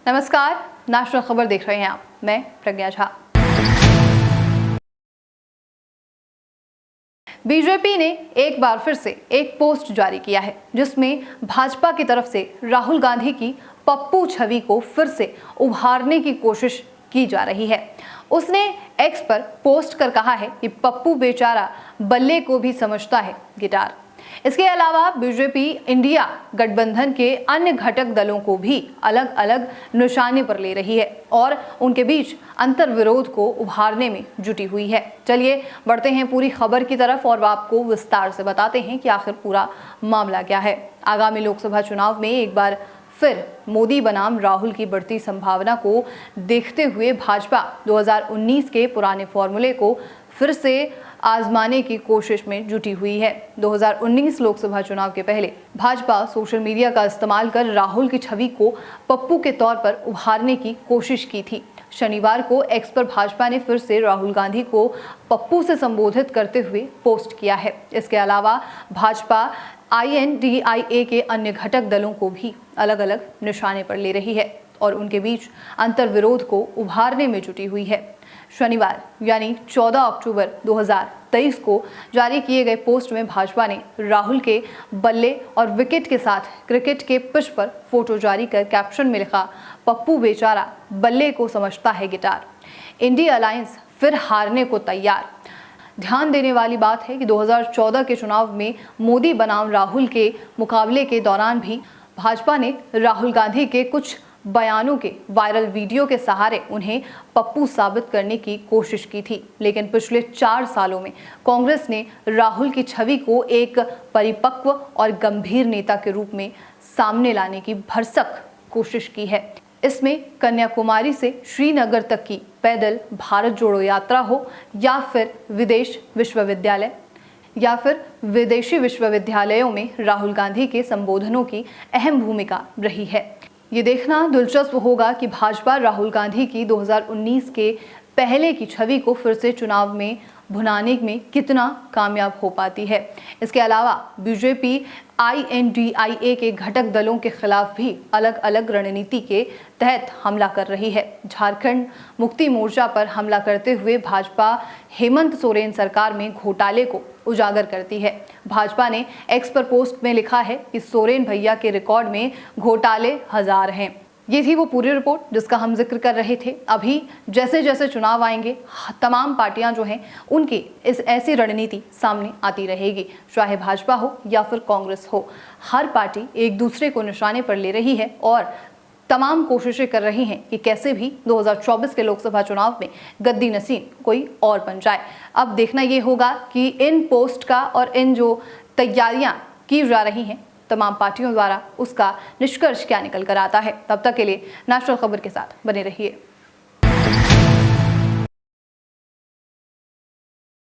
नमस्कार, नेशनल खबर देख रहे हैं आप। मैं प्रज्ञा झा। बीजेपी ने एक बार फिर से एक पोस्ट जारी किया है जिसमें भाजपा की तरफ से राहुल गांधी की पप्पू छवि को फिर से उभारने की कोशिश की जा रही है। उसने एक्स पर पोस्ट कर कहा है कि पप्पू बेचारा बल्ले को भी समझता है गिटार। इसके अलावा बीजेपी इंडिया गठबंधन के अन्य घटक दलों को भी अलग अलग निशाने पर ले रही है और उनके बीच अंतर विरोध को उभारने में जुटी हुई है। चलिए बढ़ते हैं पूरी खबर की तरफ और आपको विस्तार से बताते हैं कि आखिर पूरा मामला क्या है। आगामी लोकसभा चुनाव में एक बार फिर मोदी बनाम राहुल की बढ़ती संभावना को देखते हुए भाजपा 2019 के पुराने फॉर्मूले को फिर से आजमाने की कोशिश में जुटी हुई है। 2019 लोकसभा चुनाव के पहले भाजपा सोशल मीडिया का इस्तेमाल कर राहुल की छवि को पप्पू के तौर पर उभारने की कोशिश की थी। शनिवार को एक्स पर भाजपा ने फिर से राहुल गांधी को पप्पू से संबोधित करते हुए पोस्ट किया है। इसके अलावा भाजपा INDIA के अन्य घटक दलों को भी अलग अलग निशाने पर ले रही है और उनके बीच अंतर विरोध को उभारने में जुटी हुई है। शनिवार यानी 14 अक्टूबर 2023 को जारी किए गए पोस्ट में भाजपा ने राहुल के बल्ले और विकेट के साथ क्रिकेट के पिच पर फोटो जारी कर कैप्शन में लिखा, पप्पू बेचारा बल्ले को समझता है गिटार। इंडिया अलायंस फिर हारने को तैयार। ध्यान देने वाली बात है कि 2014 के चुनाव में मोदी बनाम राहुल के मुकाबले के दौरान भी भाजपा ने राहुल गांधी के कुछ बयानों के वायरल वीडियो के सहारे उन्हें पप्पू साबित करने की कोशिश की थी। लेकिन पिछले 4 सालों में कांग्रेस ने राहुल की छवि को एक परिपक्व और गंभीर नेता के रूप में सामने लाने की भरसक कोशिश की है। इसमें कन्याकुमारी से श्रीनगर तक की पैदल भारत जोड़ो यात्रा हो या फिर विदेशी विश्वविद्यालयों में राहुल गांधी के संबोधनों की अहम भूमिका रही है। ये देखना दिलचस्प होगा कि भाजपा राहुल गांधी की 2019 के पहले की छवि को फिर से चुनाव में भुनाने में कितना कामयाब हो पाती है। इसके अलावा बीजेपी INDIA के घटक दलों के खिलाफ भी अलग अलग रणनीति के तहत हमला कर रही है। झारखंड मुक्ति मोर्चा पर हमला करते हुए भाजपा हेमंत सोरेन सरकार में घोटाले को उजागर करती है। भाजपा ने एक्स पर पोस्ट में लिखा है कि सोरेन भैया के रिकॉर्ड में घोटाले हजार हैं। ये थी वो पूरी रिपोर्ट जिसका हम जिक्र कर रहे थे। अभी जैसे जैसे चुनाव आएंगे तमाम पार्टियां जो हैं उनकी इस ऐसी रणनीति सामने आती रहेगी, चाहे भाजपा हो या फिर कांग्रेस हो। हर पार्टी एक दूसरे को निशाने पर ले रही है और तमाम कोशिशें कर रही हैं कि कैसे भी 2024 के लोकसभा चुनाव में गद्दी नसीन कोई और बन जाए। अब देखना ये होगा कि इन पोस्ट का और इन जो तैयारियां की जा रही हैं तमाम पार्टियों द्वारा उसका निष्कर्ष क्या निकल कर आता है। तब तक के लिए नेशनल खबर के साथ बने रहिए।